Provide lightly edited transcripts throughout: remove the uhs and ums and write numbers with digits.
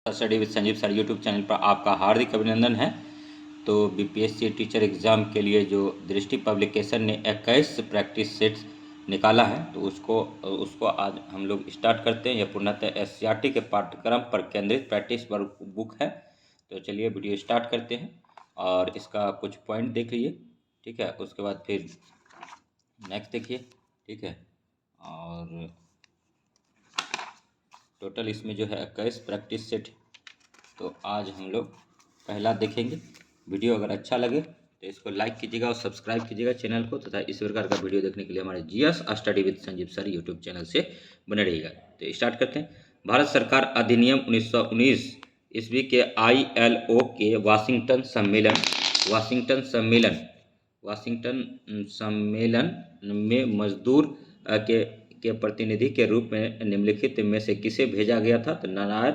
Study with Sanjeev sir YouTube channel पर आपका हार्दिक अभिनंदन है। तो बीपीएससी टीचर एग्ज़ाम के लिए जो दृष्टि पब्लिकेशन ने 21 प्रैक्टिस सेट्स निकाला है, तो उसको आज हम लोग स्टार्ट करते हैं। यह पूर्णतः एससीईआरटी के पाठ्यक्रम पर केंद्रित प्रैक्टिस वर्क बुक है। तो चलिए वीडियो स्टार्ट करते हैं और इसका कुछ पॉइंट देख लीजिए, ठीक है। उसके बाद फिर नेक्स्ट देखिए, ठीक है। और टोटल इसमें जो है 21 प्रैक्टिस सेट। तो आज हम लोग पहला देखेंगे। वीडियो अगर अच्छा लगे तो इसको लाइक कीजिएगा और सब्सक्राइब कीजिएगा चैनल को, तथा इस प्रकार का वीडियो देखने के लिए हमारे GS study with Sanjeev sir YouTube channel से बने रहिएगा। तो स्टार्ट करते हैं। भारत सरकार अधिनियम 1919 ईस्वी के ILO के वाशिंगटन सम्मेलन में मजदूर के प्रतिनिधि के रूप में निम्नलिखित में से किसे भेजा गया था? तो नारायण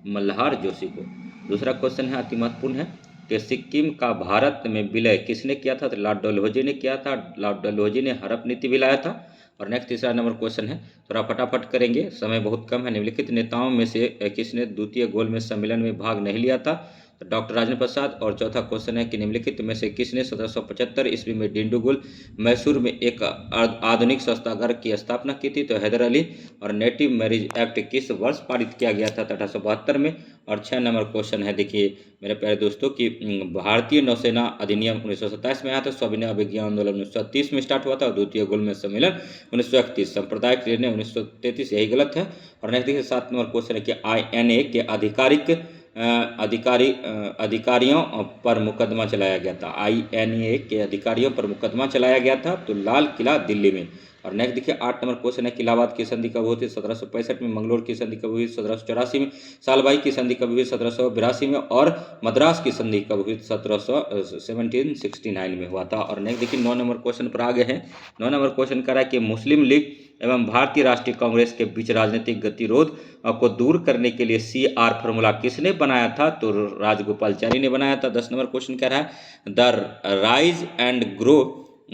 मल्हार जोशी को। दूसरा क्वेश्चन है, अति महत्वपूर्ण है, कि सिक्किम का भारत में विलय किसने किया था? तो लॉर्ड डलहौजी ने किया था। लॉर्ड डलहौजी ने हड़प नीति भी लाया था। और नेक्स्ट तीसरा नंबर क्वेश्चन है, थोड़ा फटाफट करेंगे, समय बहुत कम है। निम्नलिखित नेताओं में से किसने द्वितीय गोलमेज सम्मेलन में भाग नहीं लिया था? तो डॉक्टर राजेंद्र प्रसाद। और चौथा क्वेश्चन है कि निम्नलिखित में से किसने 1775 ईस्वी में डिंडुगुल मैसूर में एक आधुनिक शस्त्रागार की स्थापना की थी? तो हैदर अली। और नेटिव मैरिज एक्ट किस वर्ष पारित किया गया था? 1872 में। और 6 नंबर क्वेश्चन है, देखिए मेरे प्यारे दोस्तों, कि भारतीय नौसेना अधिनियम 1927 में आया था। सविनय अवज्ञा आंदोलन 1930 में स्टार्ट हुआ था। और द्वितीय गोलमेज सम्मेलन 1931। सांप्रदायिक निर्णय 1933, यही गलत है। और नेक्स्ट देखिए 7 नंबर क्वेश्चन है कि INA के अधिकारियों पर मुकदमा चलाया गया था। INA के अधिकारियों पर मुकदमा चलाया गया था, तो लाल किला दिल्ली में। और नेक्स्ट देखिए 8 नंबर क्वेश्चन है कि इलाहाबाद की संधि कब हुई थी? 1765 में। मंगलोर की संधि कब हुई? 1784 में। सालबाई की संधि कब हुई? 1782 में। और मद्रास की संधि कब हुई? 1769 में हुआ था। और नेक्स्ट देखिए 9 नंबर क्वेश्चन पर आगे हैं। 9 नंबर क्वेश्चन कह रहा है कि मुस्लिम लीग एवं भारतीय राष्ट्रीय कांग्रेस के बीच राजनीतिक गतिरोध को दूर करने के लिए CR फॉर्मूला किसने बनाया था? तो राजगोपालचारी ने बनाया था। 10 नंबर क्वेश्चन कह रहा है, the rise and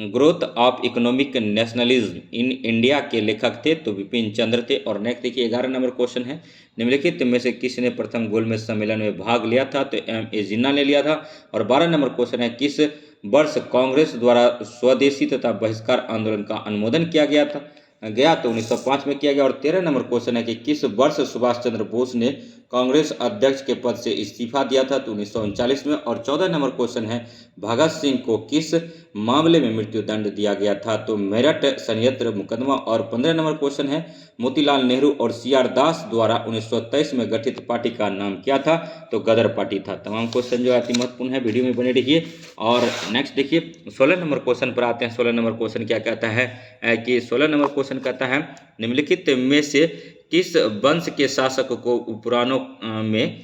growth of economic nationalism in India के लेखक थे? तो बिपिन चंद्र थे। और नेक्स्ट देखिए 11 नंबर क्वेश्चन है, निम्नलिखित में से किसने प्रथम गोलमेज सम्मेलन में भाग लिया था? तो M.A. जिन्ना ने लिया था। और 12 नंबर क्वेश्चन है, किस वर्ष कांग्रेस द्वारा स्वदेशी तथा बहिष्कार आंदोलन का अनुमोदन किया गया? तो 1905 में किया गया। और 13 नंबर क्वेश्चन है कि किस वर्ष सुभाष चंद्र बोस ने कांग्रेस अध्यक्ष के पद से इस्तीफा दिया था? तो 1939 में। और 14 नंबर क्वेश्चन है, भगत सिंह को किस मामले में मृत्युदंड दिया गया था? तो मेरठ संयंत्र मुकदमा। और 15 नंबर क्वेश्चन है, मोतीलाल नेहरू और CR दास द्वारा 1923 में गठित पार्टी का नाम क्या था? तो गदर पार्टी था। तमाम क्वेश्चन जो अति महत्वपूर्ण है, वीडियो में बने रहिए। और नेक्स्ट देखिए 16 नंबर क्वेश्चन पर आते हैं। 16 नंबर क्वेश्चन क्या कहता है कि 16 नंबर क्वेश्चन कहता है, निम्नलिखित में से किस वंश के शासक को पुराणों में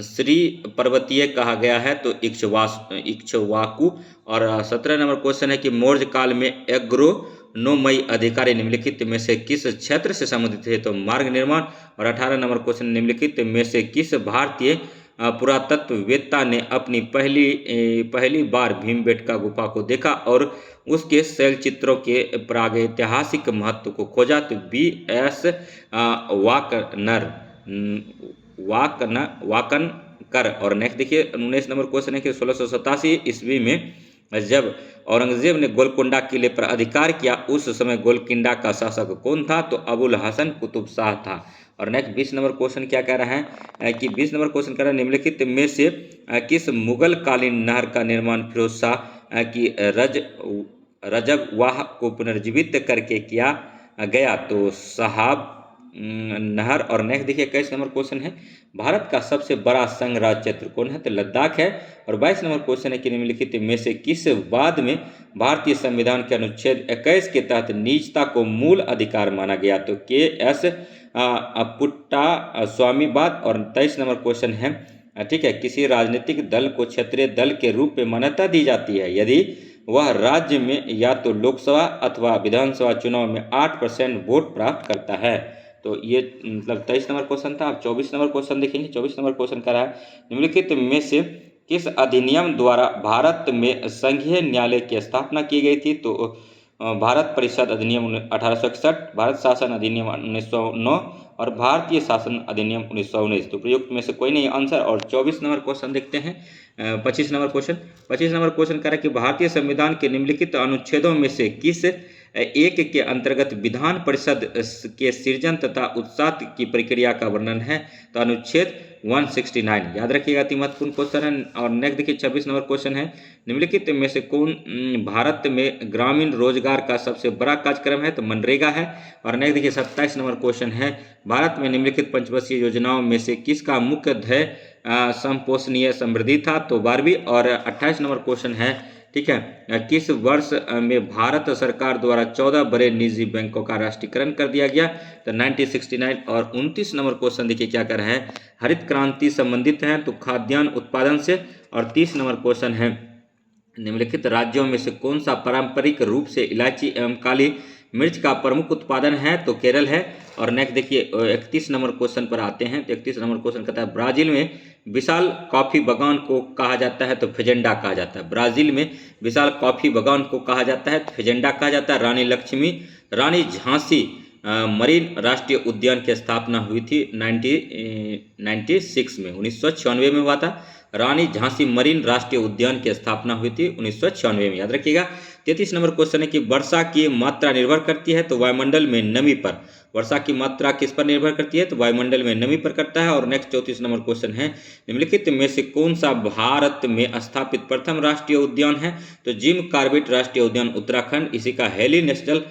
श्री पर्वतीय कहा गया है? तो इक्ष्वाकु। और 17 नंबर क्वेश्चन है कि मौर्य काल में एग्रोनोमई अधिकारी निम्नलिखित में से किस क्षेत्र से संबंधित थे? तो मार्ग निर्माण। और 18 नंबर क्वेश्चन, निम्नलिखित में से किस भारतीय पुरातत्ववेत्ता ने अपनी पहली बार भीमबेटका गुफा को देखा और उसके शैल चित्रों के प्रागैतिहासिक महत्व को खोजा? तो BS वाकनकर। और नेक्स्ट देखिए 19 नंबर क्वेश्चन है कि 1687 ईस्वी में जब औरंगजेब ने गोलकुंडा किले पर अधिकार किया, उस समय गोलकुंडा का शासक कौन था? तो अबुल हसन कुतुब शाह था। और नेक्स्ट 20 नंबर क्वेश्चन क्या कह रहा है कि 20 नंबर क्वेश्चन कह रहा है, निम्नलिखित में से किस मुगल कालीन नहर का निर्माण फिरोज शाह की रजगवाह को पुनर्जीवित करके किया गया? तो साहब नहर। और नेक्स्ट देखिए 21 नंबर क्वेश्चन है, भारत का सबसे बड़ा संघ राज्य क्षेत्र कौन है? तो लद्दाख है। और 22 नंबर क्वेश्चन है कि निम्नलिखित में से किस वाद में भारतीय संविधान के अनुच्छेद 21 के तहत निजता को मूल अधिकार माना गया? तो KS पुट्टा स्वामीवाद। और 23 नंबर क्वेश्चन है, ठीक है, किसी राजनीतिक दल को क्षेत्रीय दल के रूप में मान्यता दी जाती है यदि वह राज्य में या तो लोकसभा अथवा विधानसभा चुनाव में 8% वोट प्राप्त करता है। तो ये मतलब 23 नंबर क्वेश्चन था। अब 24 नंबर क्वेश्चन देखेंगे। 24 नंबर क्वेश्चन कह रहा है, निम्नलिखित में से किस अधिनियम द्वारा भारत में संघीय न्यायालय की स्थापना की गई थी? तो भारत परिषद अधिनियम 1861, भारत शासन अधिनियम 1909 और भारतीय शासन अधिनियम 1919। तो प्रयुक्त में से कोई नहीं आंसर। और 24 नंबर क्वेश्चन देखते हैं। 25 नंबर क्वेश्चन कह रहा है कि भारतीय संविधान के निम्नलिखित अनुच्छेदों में से किस एक के अंतर्गत विधान परिषद के सृजन तथा उत्साह की प्रक्रिया का वर्णन है? तो अनुच्छेद 169। याद रखिएगा, अति महत्वपूर्ण क्वेश्चन है। और नेक्स्ट देखिए 26 नंबर क्वेश्चन है, निम्नलिखित में से कौन भारत में ग्रामीण रोजगार का सबसे बड़ा कार्यक्रम है? तो मनरेगा है। और नेक्स्ट देखिए 27 नंबर क्वेश्चन है, भारत में निम्नलिखित पंचवर्षीय योजनाओं में से किसका मुख्य ध्येय संपोषणीय समृद्धि था? तो 12वीं। और 28 नंबर क्वेश्चन है, ठीक है, किस वर्ष में भारत सरकार द्वारा 14 बड़े निजी बैंकों का राष्ट्रीयकरण कर दिया गया? तो 1969। और 29 नंबर क्वेश्चन देखिए क्या कर रहे हैं, हरित क्रांति संबंधित है तो खाद्यान्न उत्पादन से। और 30 नंबर क्वेश्चन है, निम्नलिखित राज्यों में से कौन सा पारंपरिक रूप से इलायची एवं काली मिर्च का प्रमुख उत्पादन है? तो केरल है। और नेक्स्ट देखिए 31 नंबर क्वेश्चन पर आते हैं। तो 31 नंबर क्वेश्चन कहता है, ब्राजील में विशाल कॉफी बागान को कहा जाता है? तो फेजेंडा कहा जाता है। ब्राजील में विशाल कॉफी बागान को कहा जाता है, फेजेंडा कहा जाता है। रानी झांसी मरीन राष्ट्रीय उद्यान की स्थापना हुई थी 1996 में, 1996 में हुआ था। रानी झांसी मरीन राष्ट्रीय उद्यान की स्थापना हुई थी 1996 में, याद रखिएगा। 33 नंबर क्वेश्चन है कि वर्षा की मात्रा निर्भर करती है तो वायुमंडल में नमी पर। वर्षा की मात्रा किस पर निर्भर करती है? तो वायुमंडल में नमी पर करता है। और नेक्स्ट 34 नंबर क्वेश्चन है, निम्नलिखित में से कौन सा भारत में स्थापित प्रथम राष्ट्रीय उद्यान है? तो जिम कॉर्बेट राष्ट्रीय उद्यान उत्तराखंड, इसी का हेली नेशनल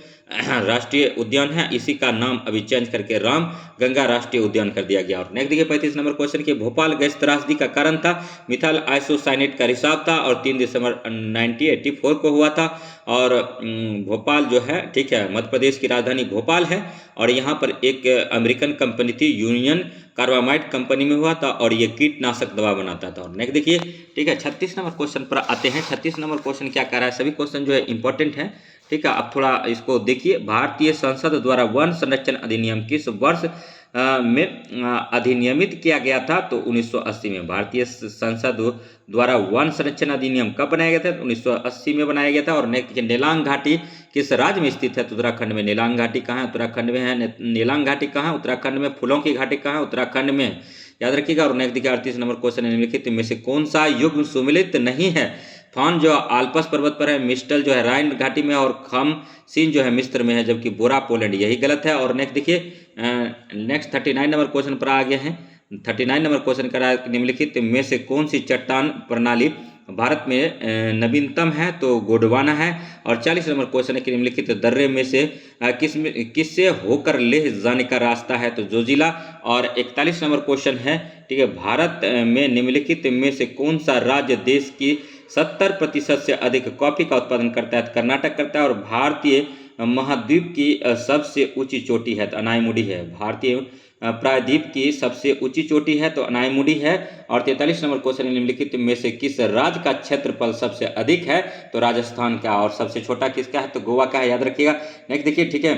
राष्ट्रीय उद्यान है, इसी का नाम अभी चेंज करके राम गंगा राष्ट्रीय उद्यान कर दिया गया। और नेक्स्ट देखिए 35 नंबर क्वेश्चन के, भोपाल गैस त्रासदी का कारण था मिथाइल आइसोसाइनेट का रिसाव था और 3 दिसंबर 1984 को हुआ था। और भोपाल जो है, ठीक है, मध्य प्रदेश की राजधानी भोपाल है। और यहाँ पर एक अमेरिकन कंपनी थी, यूनियन कार्बामाइड कंपनी में हुआ था और ये कीटनाशक दवा बनाता था। और नेक्स्ट देखिए, ठीक है, 36 नंबर क्वेश्चन पर आते हैं। 36 नंबर क्वेश्चन क्या कह रहा है, सभी क्वेश्चन जो है इंपॉर्टेंट है, ठीक है। अब थोड़ा इसको देखिए, भारतीय संसद द्वारा वन संरक्षण अधिनियम किस वर्ष में अधिनियमित किया गया था? तो 1980 में। भारतीय संसद द्वारा वन संरक्षण अधिनियम कब बनाया गया था? तो 1980 में बनाया गया था। और नेक्स्ट नेलांग घाटी किस राज्य में स्थित है? तो उत्तराखंड में। नेलांग घाटी कहाँ है? उत्तराखंड में है। नेलांग घाटी कहाँ है? उत्तराखंड में। फूलों की घाटी कहाँ है? उत्तराखंड में, याद रखिएगा। और नेक्स्ट देखिए 38 नंबर क्वेश्चन है, निम्नलिखित में से कौन सा युग्म सुमेलित नहीं है? फान जो आल्पस पर्वत पर है, मिस्टल जो है राइन घाटी में, और खमसीन जो है मिस्र में है, जबकि बोरा पोलैंड, यही गलत है। और नेक्स्ट देखिए, नेक्स्ट 39 नंबर क्वेश्चन पर आ गए हैं। 39 नंबर क्वेश्चन करा है, निम्नलिखित में से कौन सी चट्टान प्रणाली भारत में नवीनतम है? तो गोंडवाना है। और 40 नंबर क्वेश्चन है कि निम्नलिखित दर्रे में से किससे होकर लेह जाने का रास्ता है? तो जोजिला। और 41 नंबर क्वेश्चन है, ठीक है, भारत में निम्नलिखित में से कौन सा राज्य देश की 70% से अधिक कॉफी का उत्पादन करता है? तो कर्नाटक करता है। और भारतीय महाद्वीप की सबसे ऊंची चोटी है? तो अनाईमुडी है। भारतीय प्रायद्वीप की सबसे ऊंची चोटी है तो अनाईमुडी है। और 43 नंबर क्वेश्चन, निम्नलिखित में से किस राज्य का क्षेत्रफल सबसे अधिक है? तो राजस्थान का। और सबसे छोटा किसका है? तो गोवा का है, याद रखिएगा। नेक्स्ट देखिए, ठीक है,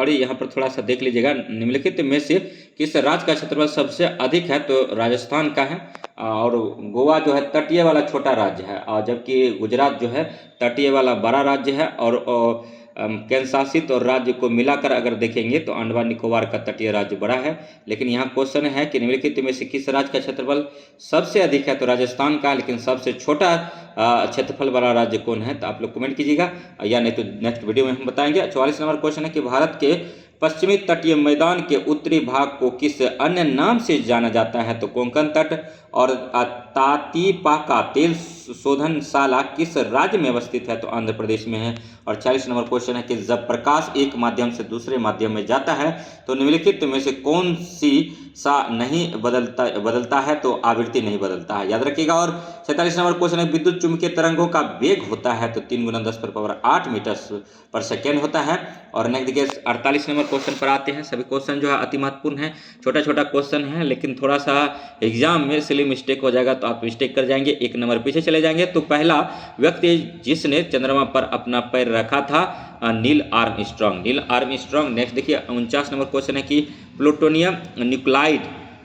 यहाँ पर थोड़ा सा देख लीजिएगा, निम्नलिखित में से किस राज्य का क्षेत्रफल सबसे अधिक है? तो राजस्थान का है। और गोवा जो है तटीय वाला छोटा राज्य है, और जबकि गुजरात जो है तटीय वाला बड़ा राज्य है। और केंद्रशासित और राज्य को मिलाकर अगर देखेंगे तो अंडमान निकोबार का तटीय राज्य बड़ा है। लेकिन यहाँ क्वेश्चन है कि निम्नलिखित में से किस राज्य का क्षेत्रफल सबसे अधिक है? तो राजस्थान का। लेकिन सबसे छोटा क्षेत्रफल वाला राज्य कौन है? तो आप लोग कमेंट कीजिएगा, या नहीं तो नेक्स्ट वीडियो में हम बताएंगे। 44 नंबर क्वेश्चन है कि भारत के पश्चिमी तटीय मैदान के उत्तरी भाग को किस अन्य नाम से जाना जाता है? तो कोंकण तट। और तातीपाका तेल शोधनशाला किस राज्य में अवस्थित है? तो आंध्र प्रदेश में है। और 40 नंबर क्वेश्चन है कि जब प्रकाश एक माध्यम से दूसरे माध्यम में जाता है तो निम्नलिखित में से कौन सी सा नहीं बदलता है? तो आवृत्ति नहीं बदलता है, याद रखिएगा। और 47 नंबर क्वेश्चन है, विद्युत चुम्बकीय तरंगों का वेग होता है? तो 3 × 10⁸ मीटर पर सेकेंड होता है। और नेक्स्ट देखिए 48 नंबर क्वेश्चन पर आते हैं। सभी क्वेश्चन जो है अति महत्वपूर्ण है, छोटा छोटा क्वेश्चन है, लेकिन थोड़ा सा एग्जाम में सिली मिस्टेक हो जाएगा तो आप मिस्टेक कर जाएंगे, 1 नंबर पीछे चले जाएंगे। तो पहला व्यक्ति जिसने चंद्रमा पर अपना पैर रखा था, नील आर्मस्ट्रांग। नेक्स्ट देखिए 49 नंबर क्वेश्चन है कि प्लूटोनियम न्यूक्लाइड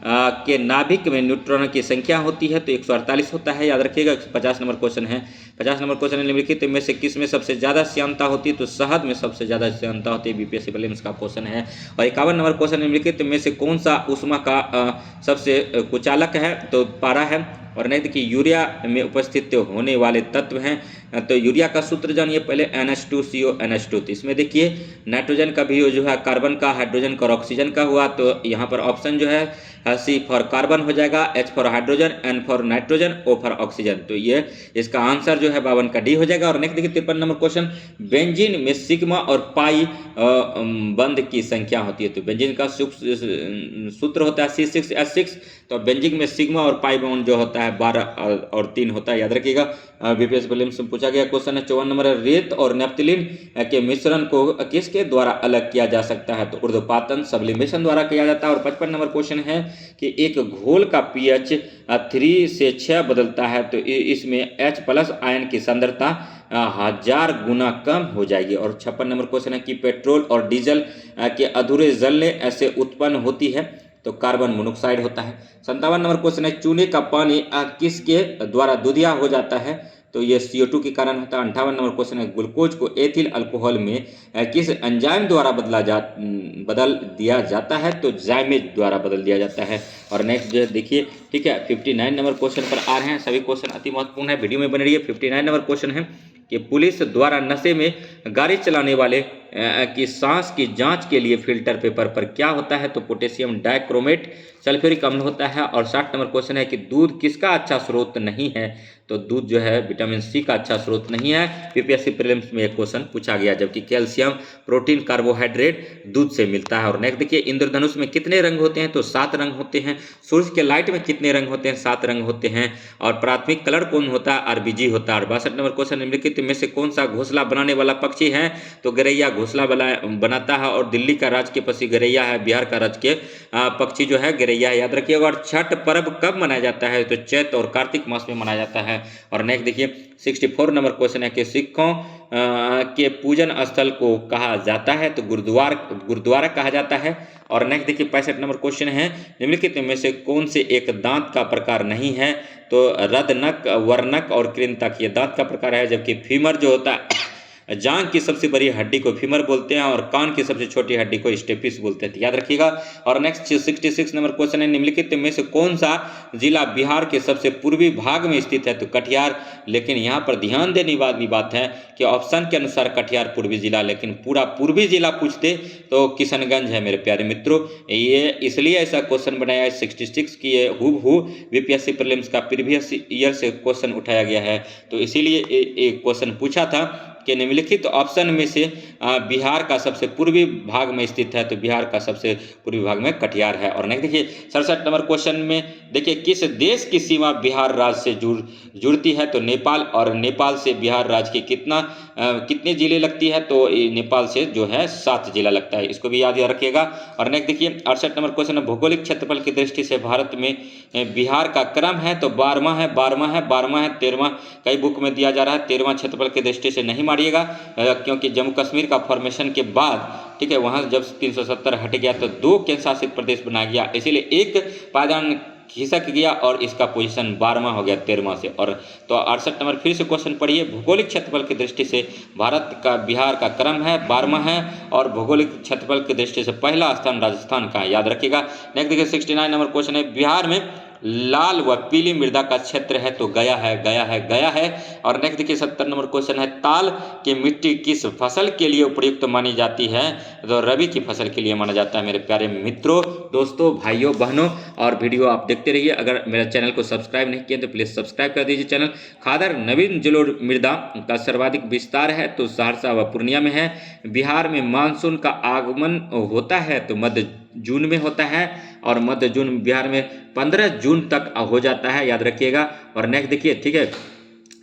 के नाभिक में न्यूट्रॉन की संख्या होती है? तो 148 होता है, याद रखिएगा। 50 नंबर क्वेश्चन है। 50 नंबर क्वेश्चन है, निम्नलिखित में से किस में सबसे ज़्यादा श्यानता होती है? तो शहद में सबसे ज़्यादा श्यानता होती है, बीपीएससी प्रीलिम्स का क्वेश्चन है। और 51 नंबर क्वेश्चन, निम्नलिखित में से कौन सा ऊष्मा का सबसे कुचालक है? तो पारा है। और नहीं देखिए, यूरिया में उपस्थित होने वाले तत्व हैं, तो यूरिया का सूत्र जानिए पहले, NH2CO NH2। तो इसमें देखिए नाइट्रोजन का भी जो है कार्बन का, हाइड्रोजन का और ऑक्सीजन का हुआ, तो यहाँ पर ऑप्शन जो है C फॉर कार्बन हो जाएगा, H for hydrogen, N for nitrogen, O for oxygen. तो ये इसका आंसर जो है 52 का D हो जाएगा। और नेक्स्ट देखिए 53 नंबर क्वेश्चन, बेंजीन में सिग्मा और पाई बंध की संख्या होती है? तो बेंजीन का सूत्र होता है C6H6। तो बेंजीन में सिग्मा और पाई बॉन्ड जो होता है 12 और 3 होता है, याद रखिएगा। बीपीएससी प्रीलिम्स में पूछा गया क्वेश्चन है। 54 नंबर, रेत और नेप्थलीन के मिश्रण को किसके द्वारा अलग किया जा सकता है? तो ऊर्ध्वपातन सब्लिमेशन द्वारा किया जाता है। और 55 नंबर क्वेश्चन है कि एक घोल का पीएच 3 से 6 बदलता है, तो इसमें H+ आयन की सांद्रता 1000 गुना कम हो जाएगी। और 56 नंबर क्वेश्चन है कि पेट्रोल और डीजल के अधूरे जलने ऐसे उत्पन्न होती है? तो कार्बन मोनोक्साइड होता है। 57 नंबर क्वेश्चन है, चूने का पानी किसके द्वारा दूधिया हो जाता है? तो ये CO2 के कारण होता है। 58 नंबर क्वेश्चन है, ग्लूकोज को एथिल अल्कोहल में किस एंजाइम द्वारा बदल दिया जाता है? तो जाइमेज द्वारा बदल दिया जाता है। और नेक्स्ट जो है देखिए, ठीक है, 59 नंबर क्वेश्चन पर आ रहे हैं। सभी क्वेश्चन अति महत्वपूर्ण है, वीडियो में बने रहिए। 59 नंबर क्वेश्चन है कि पुलिस द्वारा नशे में गाड़ी चलाने वाले की सांस की जांच के लिए फिल्टर पेपर पर क्या होता है? तो पोटेशियम डाइक्रोमेट सल्फ्यूरिक अम्ल होता है। और 60 नंबर क्वेश्चन है कि दूध किसका अच्छा स्रोत नहीं है? तो दूध जो है विटामिन C का अच्छा स्रोत नहीं है। बीपीएससी प्रीलिम्स में एक क्वेश्चन पूछा गया, जबकि कैल्शियम, प्रोटीन, कार्बोहाइड्रेट दूध से मिलता है। और नेक्स्ट देखिए, इंद्रधनुष में कितने रंग होते हैं? तो 7 रंग होते हैं। सूर्य के लाइट में कितने रंग होते हैं? 7 रंग होते हैं। और प्राथमिक कलर कौन होता है? RBG होता है। और 62 नंबर क्वेश्चन, निम्नलिखित में से कौन सा घोंसला बनाने वाला पक्षी है? तो गरैया घोंसला बनाता है। और दिल्ली का राज के पक्षी गरैया है, बिहार का राज के पक्षी जो है गरैया है, याद रखिएगा। और छठ पर्व कब मनाया जाता है? तो चैत और कार्तिक मास में मनाया जाता है। और नेक्स्ट देखिए 64 नंबर क्वेश्चन है कि सिखों के पूजन स्थल को कहा जाता है? तो गुरुद्वारा कहा जाता है। और नेक्स्ट देखिए 65 नंबर क्वेश्चन है, निम्नलिखित में से कौन से एक दांत का प्रकार नहीं है? तो रदनक, वर्णक और कृंतक ये दांत का प्रकार है, जबकि फीमर जो होता है जांघ की सबसे बड़ी हड्डी को फीमर बोलते हैं, और कान की सबसे छोटी हड्डी को स्टेपिस बोलते हैं, याद रखिएगा। और नेक्स्ट 66 नंबर क्वेश्चन है, निम्नलिखित में से कौन सा जिला बिहार के सबसे पूर्वी भाग में स्थित है? तो कटिहार। लेकिन यहाँ पर ध्यान देने वाली बात है कि ऑप्शन के अनुसार कटिहार पूर्वी जिला, लेकिन पूरा पूर्वी जिला पूछते तो किशनगंज है मेरे प्यारे मित्रों। ये इसलिए ऐसा क्वेश्चन बनाया है 66 की, ये हूबहू बीपीएससी प्रीलिम्स का प्रीवियस ईयर से क्वेश्चन उठाया गया है। तो इसीलिए एक क्वेश्चन पूछा था कि निम्नलिखित ऑप्शन में से बिहार का सबसे पूर्वी भाग में स्थित है? तो बिहार का सबसे पूर्वी भाग में कटिहार है। और नेक्स्ट देखिए 67 नंबर क्वेश्चन में देखिए, किस देश की सीमा बिहार राज्य से जुड़ती है? तो नेपाल। और नेपाल से बिहार राज्य की कितने जिले लगती है? तो नेपाल से जो है 7 जिला लगता है, इसको भी याद रखिएगा। और नेक्स्ट देखिए 68 नंबर क्वेश्चन है, भौगोलिक क्षेत्रफल की दृष्टि से भारत में बिहार का क्रम है? तो 12वां है, 13वां कई बुक में दिया जा रहा है। 13वां क्षेत्रफल की दृष्टि से नहीं मारिएगा, क्योंकि जम्मू कश्मीर का फॉर्मेशन के बाद, ठीक है, वहाँ जब 370 हट गया तो 2 केंद्र शासित प्रदेश बनाया गया, इसीलिए एक पायदान खिसक गया और इसका पोजीशन 12वां हो गया 13वां से। और तो 68 नंबर फिर से क्वेश्चन पढ़िए, भौगोलिक क्षेत्रफल की दृष्टि से भारत का बिहार का क्रम है 12वां है, और भौगोलिक क्षेत्रफल की दृष्टि से पहला स्थान राजस्थान का है, याद रखिएगा। नेक्स्ट देखिए 69 नंबर क्वेश्चन है, बिहार में लाल व पीली मृदा का क्षेत्र है? तो गया है। और नेक्स्ट देखिए 70 नंबर क्वेश्चन है, ताल की मिट्टी किस फसल के लिए उपयुक्त मानी जाती है? तो रबी की फसल के लिए माना जाता है मेरे प्यारे मित्रों, दोस्तों, भाइयों, बहनों। और वीडियो आप देखते रहिए। अगर मेरे चैनल को सब्सक्राइब नहीं किया तो प्लीज़ सब्सक्राइब कर दीजिए चैनल। खादर नवीन जलोढ़ मृदा का सर्वाधिक विस्तार है? तो सहरसा व पूर्णिया में है। बिहार में मानसून का आगमन होता है? तो मध्य जून में होता है, और मध्य जून बिहार में 15 जून तक हो जाता है, याद रखिएगा। और नेक्स्ट देखिए, ठीक है,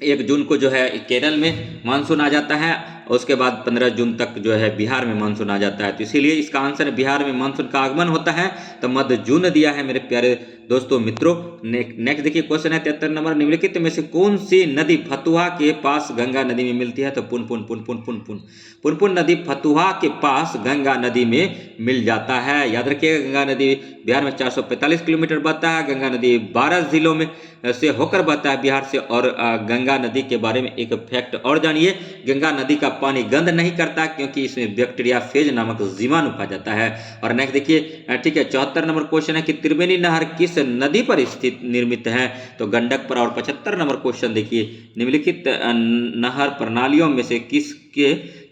1 जून को जो है केरल में मानसून आ जाता है, उसके बाद 15 जून तक जो है बिहार में मानसून आ जाता है। तो इसीलिए इसका आंसर बिहार में मानसून का आगमन होता है, तो मध्य जून दिया है मेरे प्यारे दोस्तों मित्रों। नेक्स्ट देखिए क्वेश्चन है 73 नंबर, निम्नलिखित में से कौन सी नदी फतुहा के पास गंगा नदी में मिलती है? तो पुनपुन नदी फतुहा के पास गंगा नदी में मिल जाता है। याद रखिएगा, गंगा नदी बिहार में 445 किलोमीटर बहता है। गंगा नदी 12 जिलों में से होकर बहता है बिहार से। और गंगा नदी के बारे में एक फैक्ट और जानिए, गंगा नदी का पानी गंध नहीं करता क्योंकि इसमें बैक्टीरिया फेज नामक जीवाणु पाया जाता है। और नेक्स्ट देखिए, ठीक है, 74 नंबर क्वेश्चन है कि त्रिवेणी नहर किस नदी पर स्थित निर्मित है? तो गंडक पर। और 75 नंबर क्वेश्चन देखिए, निम्नलिखित नहर प्रणालियों में से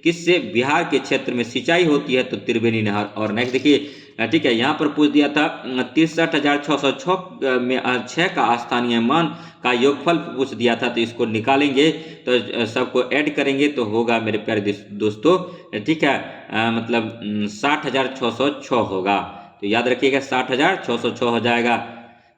किससे बिहार के क्षेत्र में सिंचाई होती है? तो त्रिवेणी नहर। और नेक्स्ट देखिए, ठीक है, यहाँ पर पूछ दिया था 63,606 में 6 का स्थानीय मान का योगफल पूछ दिया था। तो इसको निकालेंगे तो सबको ऐड करेंगे तो होगा मेरे प्यारे दोस्तों, ठीक है, मतलब 60,606 होगा। तो याद रखिएगा 60,606 हो जाएगा।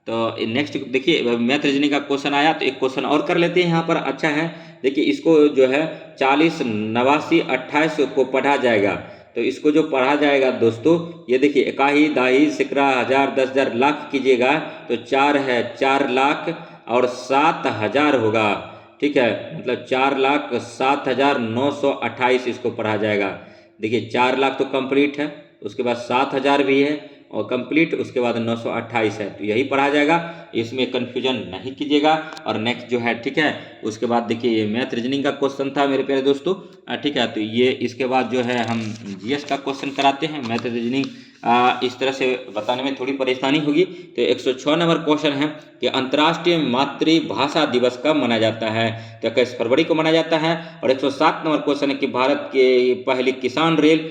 तो नेक्स्ट देखिए, मैथ रीजनिंग का क्वेश्चन आया, तो एक क्वेश्चन और कर लेते हैं यहाँ पर। अच्छा है, देखिए इसको जो है 40, 89, 28 को पढ़ा जाएगा। तो इसको जो पढ़ा जाएगा दोस्तों, ये देखिए इकाई, दाही, सैकड़ा, हजार, 10,000, लाख कीजिएगा तो 4 है, 4 लाख और 7,000 होगा। ठीक है, मतलब 4,07,928 इसको पढ़ा जाएगा। देखिए 4 लाख तो कंप्लीट है, उसके बाद 7,000 भी है और कंप्लीट, उसके बाद 928 है। तो यही पढ़ा जाएगा, इसमें कन्फ्यूजन नहीं कीजिएगा। और नेक्स्ट जो है, ठीक है, उसके बाद देखिए ये मैथ रीजनिंग का क्वेश्चन था मेरे प्यारे दोस्तों, ठीक है। तो ये इसके बाद जो है हम जीएस का क्वेश्चन कराते हैं। मैथ रीजनिंग इस तरह से बताने में थोड़ी परेशानी होगी। तो 106 नंबर क्वेश्चन है कि अंतर्राष्ट्रीय मातृभाषा दिवस कब मनाया जाता है? तो 21 फरवरी को मनाया जाता है। और 107 नंबर क्वेश्चन है कि भारत के पहली किसान रेल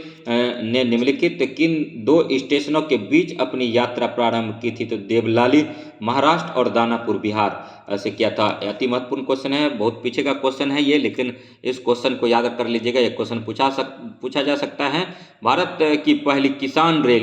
ने निम्नलिखित किन 2 स्टेशनों के बीच अपनी यात्रा प्रारंभ की थी? तो देवलाली महाराष्ट्र और दानापुर बिहार से किया था। अति महत्वपूर्ण क्वेश्चन है, बहुत पीछे का क्वेश्चन है ये, लेकिन इस क्वेश्चन को याद कर लीजिएगा। ये क्वेश्चन पूछा जा सकता है। भारत की पहली किसान रेल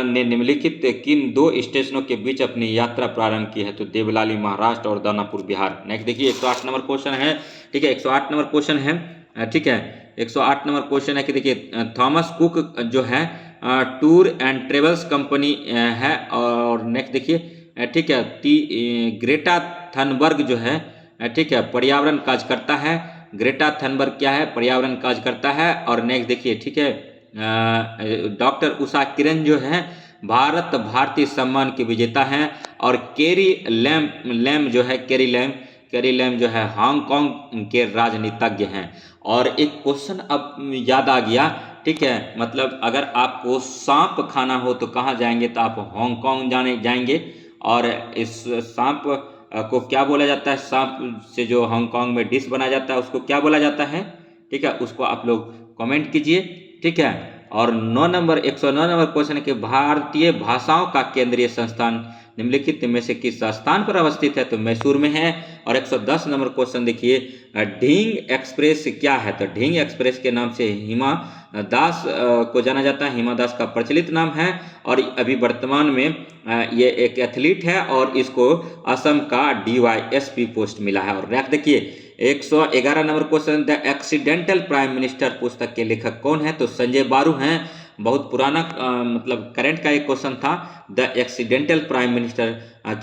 ने निम्नलिखित किन 2 स्टेशनों के बीच अपनी यात्रा प्रारंभ की है? तो देवलाली महाराष्ट्र और दानापुर बिहार। नेक्स्ट देखिए 108 नंबर क्वेश्चन है, ठीक है, 108 नंबर क्वेश्चन है, ठीक है, 108 नंबर क्वेश्चन है कि देखिए थॉमस कुक जो है टूर एंड ट्रेवल्स कंपनी है। और नेक्स्ट देखिए, ठीक है, ग्रेटा थनबर्ग जो है, ठीक है, पर्यावरण काज करता है। ग्रेटा थनबर्ग क्या है? पर्यावरण काज करता है। और नेक्स्ट देखिए, ठीक है, डॉक्टर उषा किरण जो है भारत भारतीय सम्मान के विजेता हैं। और कैरी लैम जो है, कैरी लैम जो है हांगकांग के राजनीतिज्ञ हैं। और एक क्वेश्चन अब याद आ गया, ठीक है, मतलब अगर आपको सांप खाना हो तो कहाँ जाएंगे? तो आप हांगकांग जाएंगे। और इस सांप को क्या बोला जाता है? सांप से जो हांगकांग में डिश बनाया जाता है उसको क्या बोला जाता है? ठीक है, उसको आप लोग कमेंट कीजिए, ठीक है। और 109 नंबर क्वेश्चन है कि भारतीय भाषाओं का केंद्रीय संस्थान निम्नलिखित में से किस स्थान पर अवस्थित है? तो मैसूर में है। और 110 नंबर क्वेश्चन देखिए, ढींग एक्सप्रेस क्या है? तो ढींग एक्सप्रेस के नाम से हिमा दास को जाना जाता है। हिमा दास का प्रचलित नाम है। और अभी वर्तमान में ये एक एथलीट है और इसको असम का DYSP पोस्ट मिला है। और नेक्स्ट देखिए 111 number question, the accidental prime minister पुस्तक के लेखक कौन है? तो संजय बारू हैं। बहुत पुराना मतलब करंट का एक क्वेश्चन था, द एक्सीडेंटल प्राइम मिनिस्टर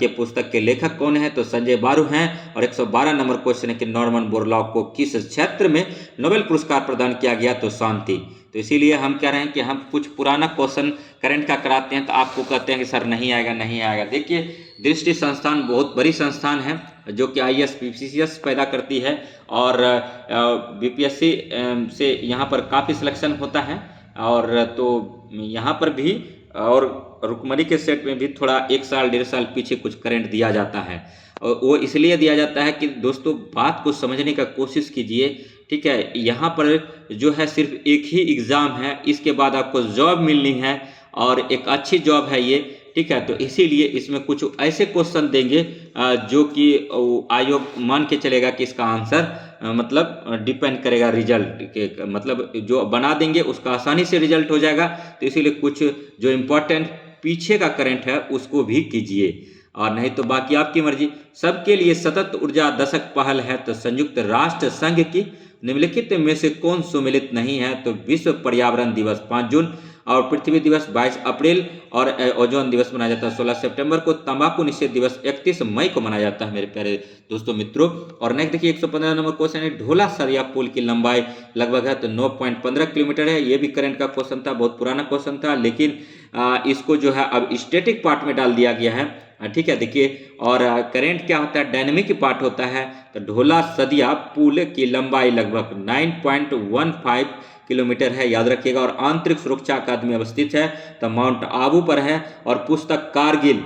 के पुस्तक के लेखक कौन है? तो संजय बारू हैं। और 112 नंबर क्वेश्चन है कि नॉर्मन बोरलॉग को किस क्षेत्र में नोबेल पुरस्कार प्रदान किया गया? तो शांति। तो इसीलिए हम कह रहे हैं कि हम कुछ पुराना क्वेश्चन करंट का कराते हैं तो आपको कहते हैं कि सर नहीं आएगा। देखिए दृष्टि संस्थान बहुत बड़ी संस्थान है जो कि IAS PCS पैदा करती है। और BPSC से यहाँ पर काफ़ी सिलेक्शन होता है। और तो यहाँ पर भी और रुकमणी के सेट में भी थोड़ा 1 साल 1.5 साल पीछे कुछ करंट दिया जाता है। और वो इसलिए दिया जाता है कि दोस्तों बात को समझने का कोशिश कीजिए, ठीक है। यहाँ पर जो है सिर्फ एक ही एग्ज़ाम है, इसके बाद आपको जॉब मिलनी है और एक अच्छी जॉब है ये, ठीक है। तो इसीलिए इसमें कुछ ऐसे क्वेश्चन देंगे जो कि आयोग मान के चलेगा कि इसका आंसर मतलब डिपेंड करेगा रिजल्ट के, मतलब जो बना देंगे उसका आसानी से रिजल्ट हो जाएगा। तो इसीलिए कुछ जो इम्पोर्टेंट पीछे का करंट है उसको भी कीजिए। और नहीं तो बाकी आपकी मर्जी। सबके लिए सतत ऊर्जा दशक पहल है तो संयुक्त राष्ट्र संघ की। निम्नलिखित में से कौन सुमेलित नहीं है तो विश्व पर्यावरण दिवस 5 जून, और पृथ्वी दिवस 22 अप्रैल, और ओजोन दिवस मनाया जाता है 16 सितंबर को। तंबाकू निषेध दिवस 31 मई को मनाया जाता है मेरे प्यारे दोस्तों मित्रों। और नेक्स्ट देखिए 115 नंबर क्वेश्चन है, ढोला सरिया पुल की लंबाई लगभग है तो 9.15 किलोमीटर है। ये भी करंट का क्वेश्चन था, बहुत पुराना क्वेश्चन था, लेकिन इसको जो है अब स्टैटिक पार्ट में डाल दिया गया है। ठीक है, देखिए, और करंट क्या होता है, डायनेमिक पार्ट होता है। तो ढोला सदिया पुल की लंबाई लगभग 9.15 किलोमीटर है, याद रखिएगा। और आंतरिक सुरक्षा अकादमी अवस्थित है तो माउंट आबू पर है। और पुस्तक कारगिल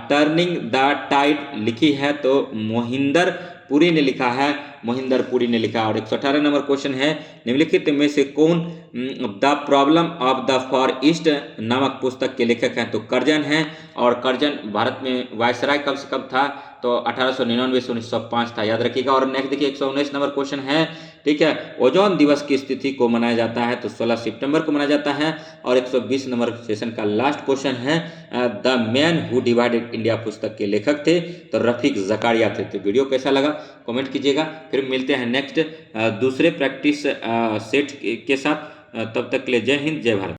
टर्निंग द टाइड लिखी है तो मोहिंदर पुरी ने लिखा है, मोहिंदर पुरी ने लिखा। और 118 नंबर क्वेश्चन है, निम्नलिखित में से कौन the problem of the for east नामक पुस्तक के लेखक हैं तो कर्जन हैं। और कर्जन भारत में वायसराय कब से कब था तो 1899 से 1905 था, याद रखिएगा। और नेक्स्ट देखिए 119 नंबर क्वेश्चन है, ठीक है, ओजोन दिवस की स्थिति को मनाया जाता है तो 16 सितंबर को मनाया जाता है। और 120 नंबर सेशन का लास्ट क्वेश्चन है, the man who divided India पुस्तक के लेखक थे तो रफीक जकारिया थे। तो वीडियो कैसा लगा कमेंट कीजिएगा। फिर मिलते हैं नेक्स्ट दूसरे प्रैक्टिस सेट के साथ। तब तक के लिए जय हिंद, जय भारत।